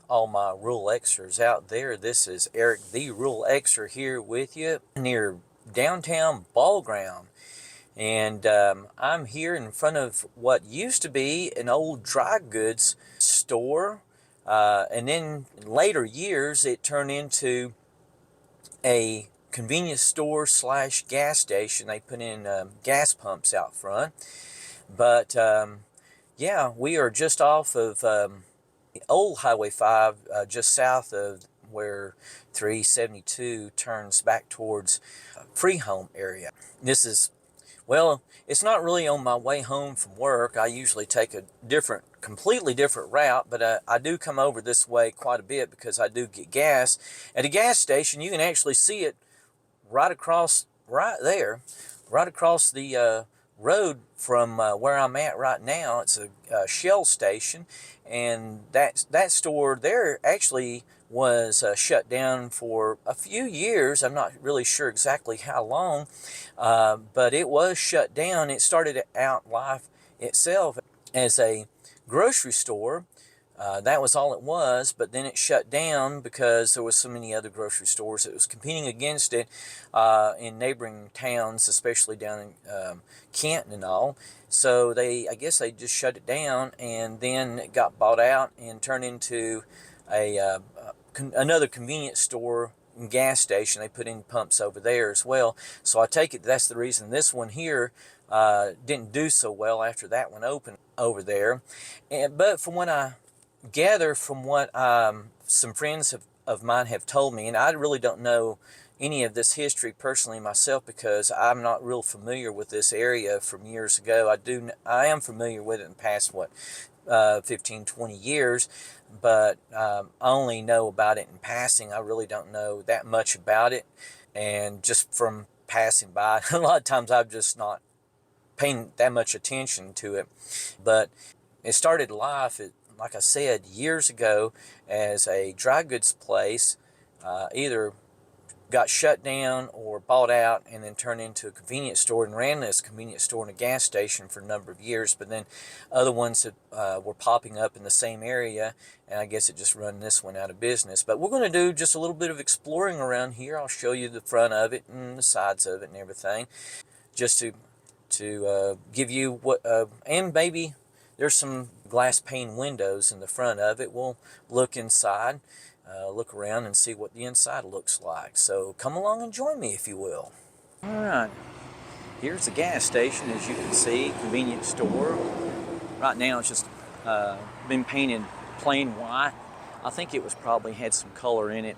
all my rural extras out there. This is Eric, the rural extra, here with you near downtown Ball Ground. And I'm here in front of what used to be an old dry goods store. And then in later years, it turned into a convenience store slash gas station. They put in gas pumps out front. But yeah, we are just off of old Highway 5, just south of where 372 turns back towards Freehome area. This is, well, it's not really on my way home from work. I usually take a completely different route, but I do come over this way quite a bit because I do get gas. At a gas station, you can actually see it right across, right there, right across the road from where I'm at right now. It's a Shell station, and that store there actually was shut down for a few years. I'm not really sure exactly how long, but it was shut down. It started out life itself as a grocery store. That was all it was, but then it shut down because there was so many other grocery stores that was competing against it in neighboring towns, especially down in Canton and all. So I guess they just shut it down, and then it got bought out and turned into another convenience store and gas station. They put in pumps over there as well. So I take it that's the reason this one here didn't do so well after that one opened over there. But from what I gather, from what some friends of mine have told me, and I really don't know any of this history personally myself because I'm not real familiar with this area from years ago. I am familiar with it in the past 15, 20 years, but I only know about it in passing. I really don't know that much about it, and just from passing by, a lot of times I've just not paying that much attention to it. But it started life, like I said, years ago as a dry goods place, either got shut down or bought out and then turned into a convenience store, and ran as a convenience store and a gas station for a number of years. But then other ones that were popping up in the same area, and I guess it just run this one out of business. But we're going to do just a little bit of exploring around here. I'll show you the front of it and the sides of it and everything, just to give you what, and maybe there's some glass pane windows in the front of it. We'll look inside, look around and see what the inside looks like. So come along and join me if you will. All right, here's the gas station. As you can see, convenience store. Right now it's just been painted plain white. I think it was probably had some color in it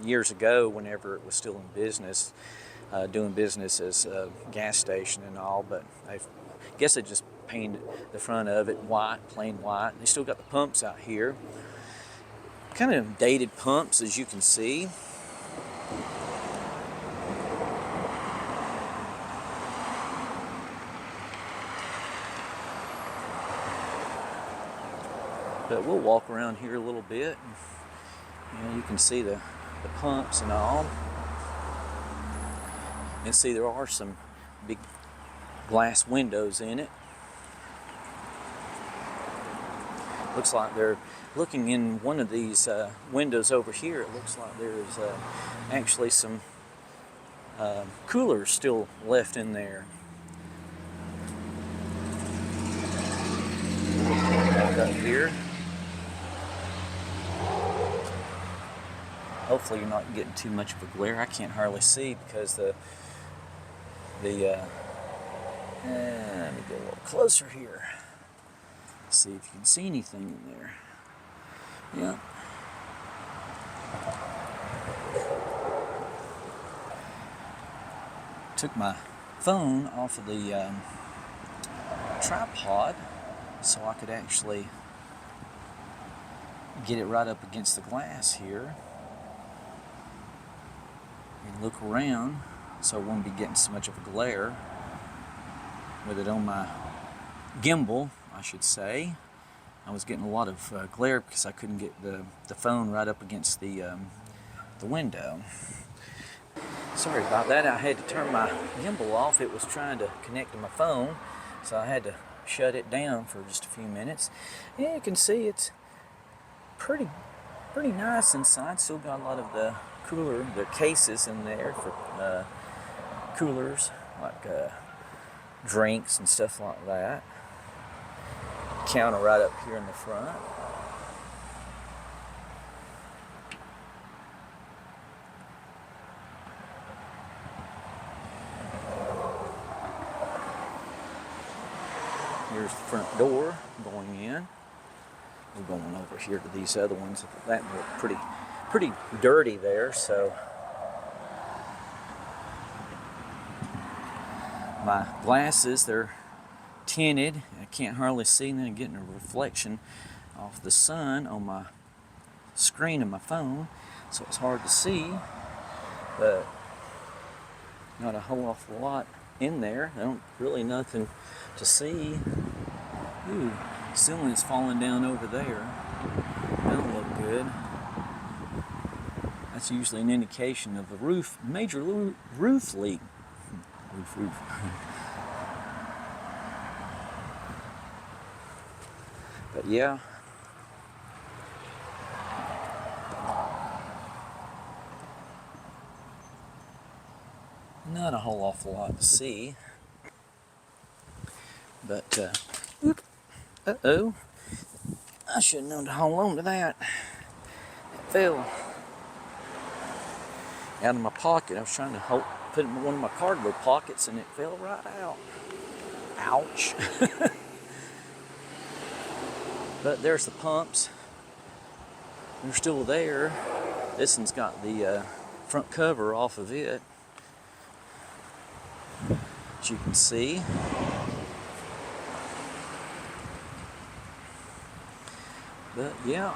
years ago whenever it was still in business, doing business as a gas station and all, but I guess they just painted the front of it white, plain white. They still got the pumps out here. Kind of dated pumps, as you can see. But we'll walk around here a little bit. And you can see the pumps and all. And see there are some big glass windows in it. Looks like they're looking in one of these windows over here. It looks like there's actually some coolers still left in there. Back up here. Hopefully you're not getting too much of a glare. I can't hardly see because let me get a little closer here. See if you can see anything in there. Yeah. Took my phone off of the tripod so I could actually get it right up against the glass here and look around so I won't be getting so much of a glare with it on my gimbal, I should say. I was getting a lot of glare because I couldn't get the phone right up against the window. Sorry about that. I had to turn my gimbal off. It was trying to connect to my phone, so I had to shut it down for just a few minutes. Yeah, you can see it's pretty pretty nice inside. Still got a lot of the cases in there for coolers, like drinks and stuff like that. Counter right up here in the front. Here's the front door going in. We're going over here to these other ones. That look pretty dirty there. So my glasses, they're tinted. I can't hardly see, and then I'm getting a reflection off the sun on my screen of my phone, so it's hard to see. But not a whole awful lot in there. I don't really nothing to see. Ooh, ceiling's falling down over there. That don't look good. That's usually an indication of a major roof leak. Roof. But yeah. Not a whole awful lot to see. But, uh-oh. I should have known to hold on to that. It fell out of my pocket. I was trying to put it in one of my cargo pockets, and it fell right out. Ouch. But there's the pumps. They're still there. This one's got the front cover off of it, as you can see. But yeah,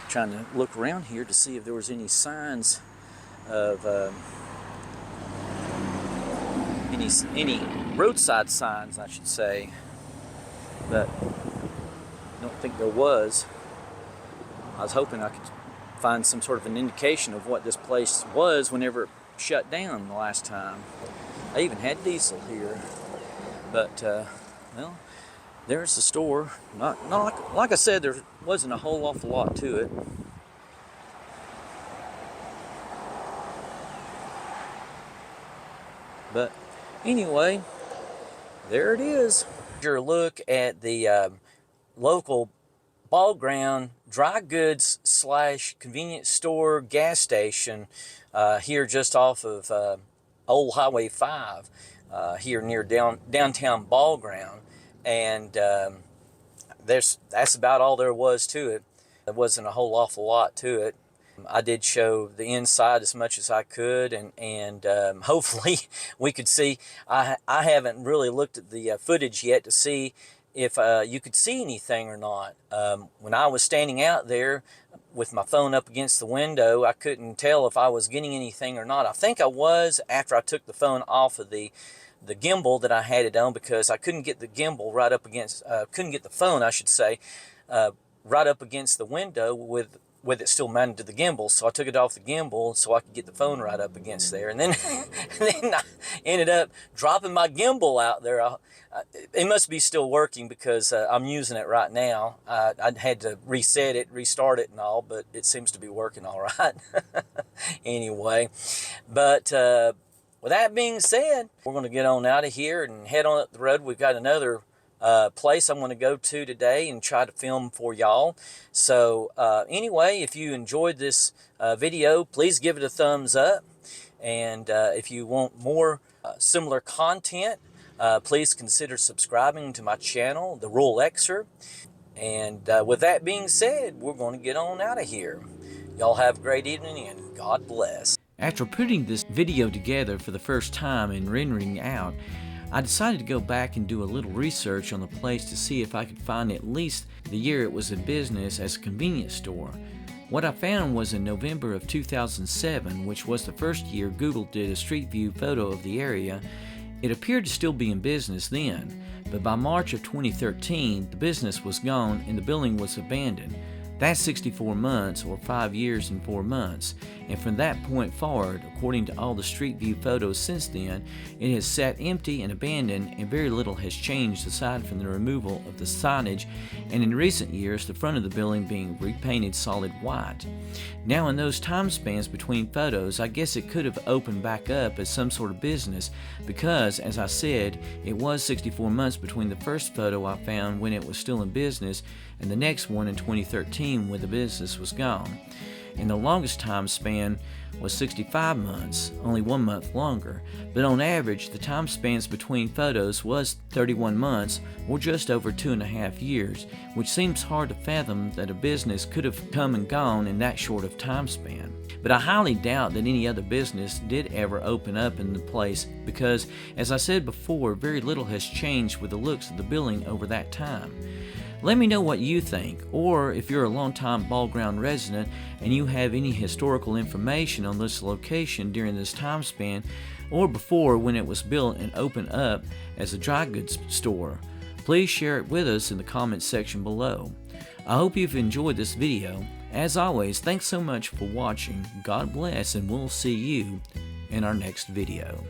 trying to look around here to see if there was any signs of any roadside signs, I should say. But I don't think there was. I was hoping I could find some sort of an indication of what this place was whenever it shut down the last time. I even had diesel here. But, well, there's the store. Not like I said, there wasn't a whole awful lot to it. But anyway, there it is. Your look at the local ball ground dry goods / convenience store gas station here just off of Old Highway 5 here near downtown Ball Ground. And that's about all there was to it. There wasn't a whole awful lot to it. I did show the inside as much as I could, and hopefully we could see. I haven't really looked at the footage yet to see if you could see anything or not. When I was standing out there with my phone up against the window, I couldn't tell if I was getting anything or not. I think I was after I took the phone off of the gimbal that I had it on, because I couldn't get the gimbal right up against, couldn't get the phone, I should say, right up against the window with it still mounted to the gimbal. So I took it off the gimbal so I could get the phone right up against there. And then, I ended up dropping my gimbal out there. It must be still working because I'm using it right now. I had to reset it, restart it and all, but it seems to be working all right. Anyway, but with that being said, we're going to get on out of here and head on up the road. We've got another place I'm going to go to today and try to film for y'all. So anyway, if you enjoyed this video, please give it a thumbs up. And if you want more similar content, please consider subscribing to my channel, The Rural Xer. And with that being said, we're going to get on out of here. Y'all have a great evening and God bless. After putting this video together for the first time and rendering out, I decided to go back and do a little research on the place to see if I could find at least the year it was in business as a convenience store. What I found was in November of 2007, which was the first year Google did a street view photo of the area. It appeared to still be in business then, but by March of 2013, the business was gone and the building was abandoned. That's 64 months, or 5 years and 4 months. And from that point forward, according to all the Street View photos since then, it has sat empty and abandoned, and very little has changed aside from the removal of the signage, and in recent years the front of the building being repainted solid white. Now, in those time spans between photos, I guess it could have opened back up as some sort of business because, as I said, it was 64 months between the first photo I found when it was still in business and the next one in 2013 when the business was gone. And the longest time span was 65 months, only 1 month longer, but on average the time spans between photos was 31 months, or just over 2.5 years, which seems hard to fathom that a business could have come and gone in that short of time span. But I highly doubt that any other business did ever open up in the place because, as I said before, very little has changed with the looks of the building over that time. Let me know what you think, or if you're a longtime Ball Ground resident and you have any historical information on this location during this time span, or before when it was built and opened up as a dry goods store. Please share it with us in the comments section below. I hope you've enjoyed this video. As always, thanks so much for watching. God bless, and we'll see you in our next video.